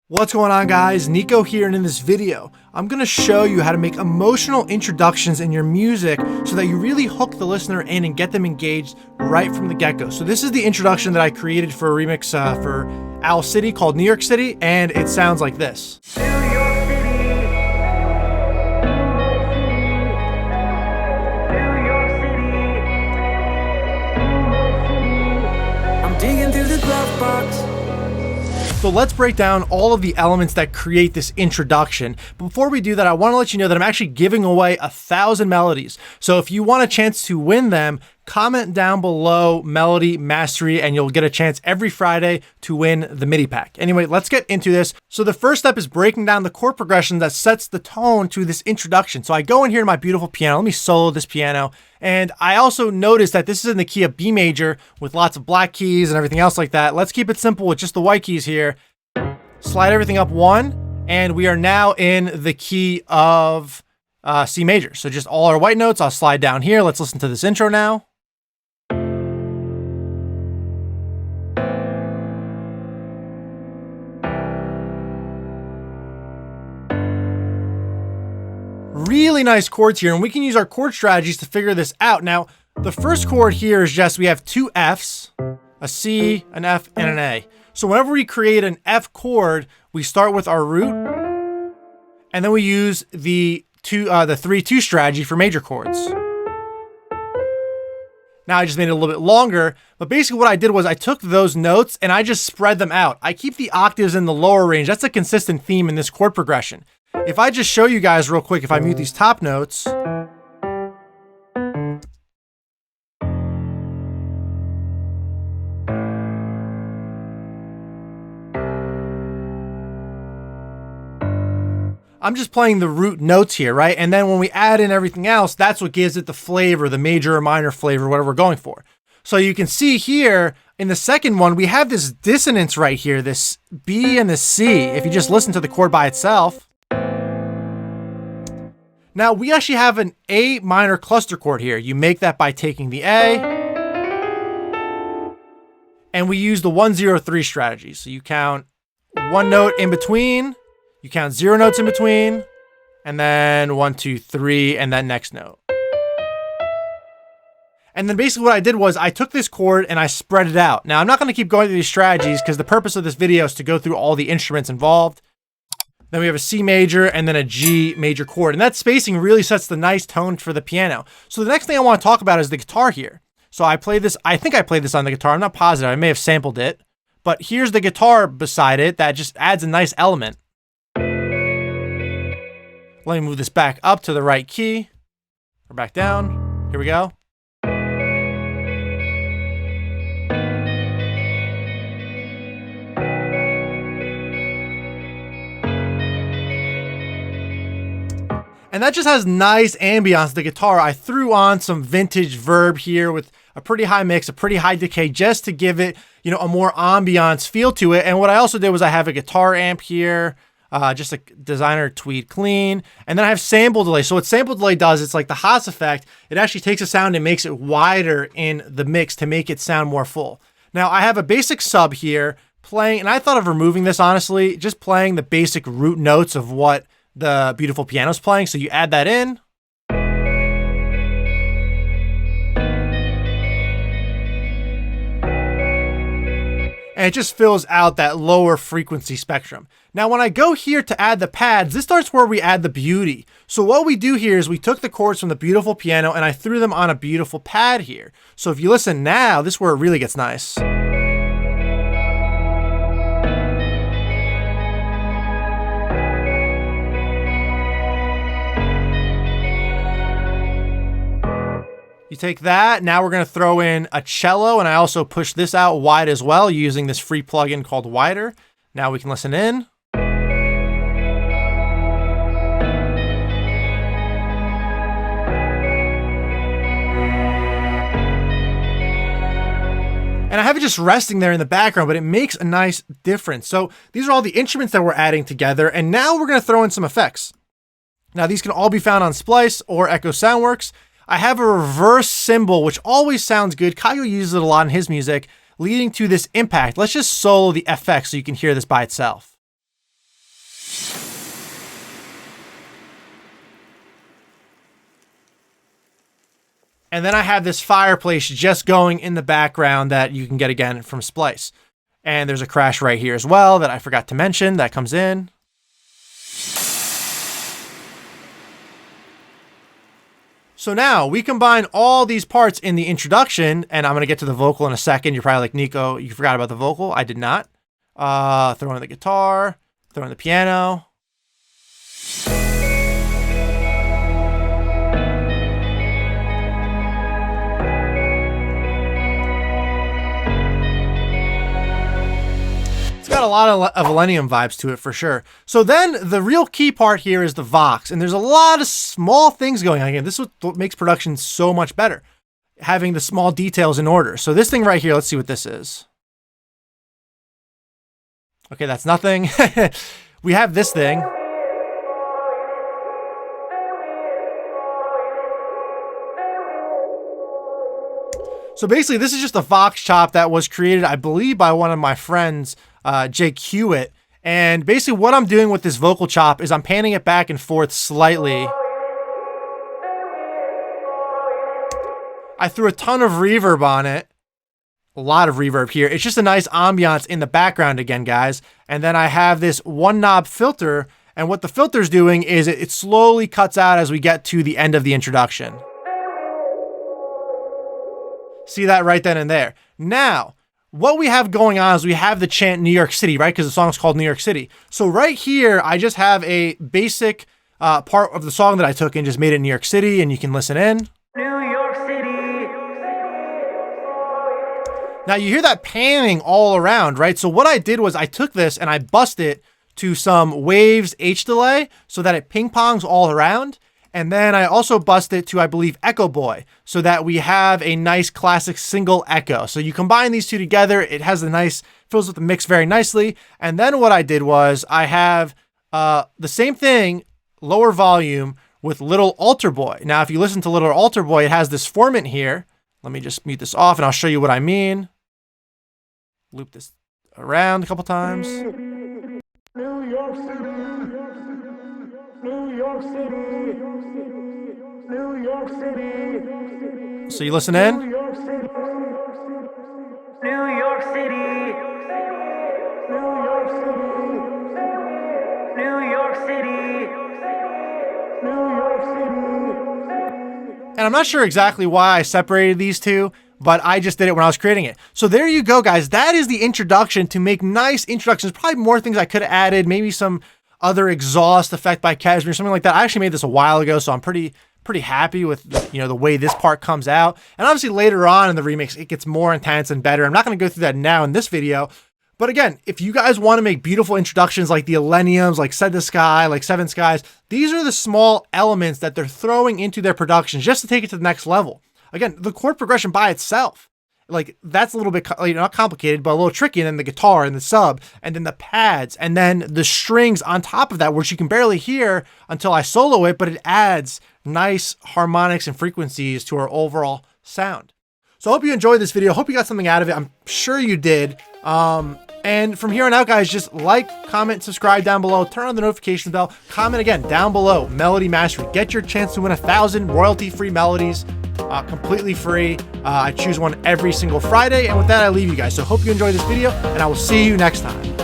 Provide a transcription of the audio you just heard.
What's going on, guys? Niko here, and in this video, I'm going to show you how to make emotional introductions in your music so that you really hook the listener in and get them engaged right from the get-go. So this is the introduction that I created for a remix for Owl City called New York City, and it sounds like this. I'm digging through the glove box. So let's break down all of the elements that create this introduction. Before we do that, I want to let you know that I'm actually giving away 1,000 melodies. So if you want a chance to win them, comment down below melody mastery and you'll get a chance every Friday to win the MIDI pack. Anyway, let's get into this. So the first step is breaking down the chord progression that sets the tone to this introduction. So I go in here to my beautiful piano. Let me solo this piano. And I also noticed that this is in the key of B major with lots of black keys and everything else like that. Let's keep it simple with just the white keys here. Slide everything up one, and we are now in the key of C major. So just all our white notes. I'll slide down here. Let's listen to this intro now. Really nice chords here, and we can use our chord strategies to figure this out. Now, the first chord here is just, we have two Fs, a C, an F, and an A. So whenever we create an F chord, we start with our root, and then we use the 3-2 strategy for major chords. Now I just made it a little bit longer, but basically what I did was I took those notes and I just spread them out. I keep the octaves in the lower range. That's a consistent theme in this chord progression. If I just show you guys real quick, if I mute these top notes, I'm just playing the root notes here, right? And then when we add in everything else, that's what gives it the flavor, the major or minor flavor, whatever we're going for. So you can see here in the second one, we have this dissonance right here, this B and the C, if you just listen to the chord by itself. Now we actually have an A minor cluster chord here. You make that by taking the A, and we use the 1-0-3 strategy. So you count one note in between, you count 0 notes in between, and then 1, 2, 3, and that next note. And then basically what I did was I took this chord and I spread it out. Now I'm not going to keep going through these strategies because the purpose of this video is to go through all the instruments involved. Then we have a C major and then a G major chord. And that spacing really sets the nice tone for the piano. So the next thing I want to talk about is the guitar here. So I played this, I think I played this on the guitar. I'm not positive. I may have sampled it. But here's the guitar beside it that just adds a nice element. Let me move this back up to the right key. Or back down. Here we go. And that just has nice ambiance to the guitar. I threw on some vintage verb here with a pretty high mix, a pretty high decay, just to give it, you know, a more ambiance feel to it. And what I also did was I have a guitar amp here, just a designer tweed clean. And then I have sample delay. So what sample delay does, it's like the Haas effect. It actually takes a sound and makes it wider in the mix to make it sound more full. Now I have a basic sub here playing, and I thought of removing this, honestly, just playing the basic root notes of what the beautiful piano's playing. So you add that in. And it just fills out that lower frequency spectrum. Now, when I go here to add the pads, this starts where we add the beauty. So what we do here is we took the chords from the beautiful piano and I threw them on a beautiful pad here. So if you listen now, this is where it really gets nice. You take that, now we're going to throw in a cello, and I also push this out wide as well using this free plugin called Wider. Now we can listen in. And I have it just resting there in the background, but it makes a nice difference. So these are all the instruments that we're adding together, and now we're going to throw in some effects. Now these can all be found on Splice or Echo Soundworks. I have a reverse cymbal, which always sounds good. Kygo uses it a lot in his music. leading to this impact. Let's just solo the FX so you can hear this by itself. And then I have this fireplace just going in the background that you can get again from Splice. And there's a crash right here as well that I forgot to mention that comes in. So now we combine all these parts in the introduction, and I'm going to get to the vocal in a second. You're probably like, Niko, you forgot about the vocal. I did not. Throw in the guitar, throw in the piano. It's got a lot of ILLENIUM vibes to it for sure. So then the real key part here is the Vox, and there's a lot of small things going on here. This is what makes production so much better, having the small details in order. So this thing right here, let's see what this is. Okay, that's nothing. We have this thing. So basically, this is just a Vox chop that was created, I believe, by one of my friends, Jake Hewitt. And basically what I'm doing with this vocal chop is I'm panning it back and forth slightly. I threw a ton of reverb on it. A lot of reverb here. It's just a nice ambiance in the background again, guys. And then I have this one knob filter. And what the filter's doing is it slowly cuts out as we get to the end of the introduction. See that right then and there. Now, what we have going on is we have the chant New York City, right? Because the song's called New York City. So right here, I just have a basic part of the song that I took and just made it New York City, and you can listen in. New York City. Now you hear that panning all around, right? So what I did was I took this and I bussed it to some waves H delay so that it ping pongs all around. And then I also bussed it to, I believe, Echo Boy, so that we have a nice classic single echo. So you combine these two together, it has a nice, fills with the mix very nicely. And then what I did was I have the same thing, lower volume with Little Altar Boy. Now, if you listen to Little Altar Boy, it has this formant here. Let me just mute this off and I'll show you what I mean. Loop this around a couple times. New York City. New York City. New York City. So you listen in. New York City. New York City. New York City. New York City. New York City. And I'm not sure exactly why I separated these two, but I just did it when I was creating it. So there you go, guys. That is the introduction to make nice introductions. Probably more things I could have added, maybe some other exhaust effect by Cashmere, something like that. I actually made this a while ago, so I'm pretty happy with the way this part comes out. And obviously later on in the remix, it gets more intense and better. I'm not going to go through that now in this video. But again, if you guys want to make beautiful introductions like the ILLENIUMs, like Said the Sky, like Seven Skies, these are the small elements that they're throwing into their productions just to take it to the next level. Again, the chord progression by itself, like that's a little bit, not complicated, but a little tricky. And then the guitar and the sub, and then the pads, and then the strings on top of that, which you can barely hear until I solo it, but it adds nice harmonics and frequencies to our overall sound. So I hope you enjoyed this video. Hope you got something out of it. I'm sure you did. And from here on out, guys, just like, comment, subscribe down below, turn on the notification bell, comment again down below, Melody Mastery. Get your chance to win 1,000 royalty-free melodies, completely free. I choose one every single Friday. And with that, I leave you guys. So hope you enjoyed this video, and I will see you next time.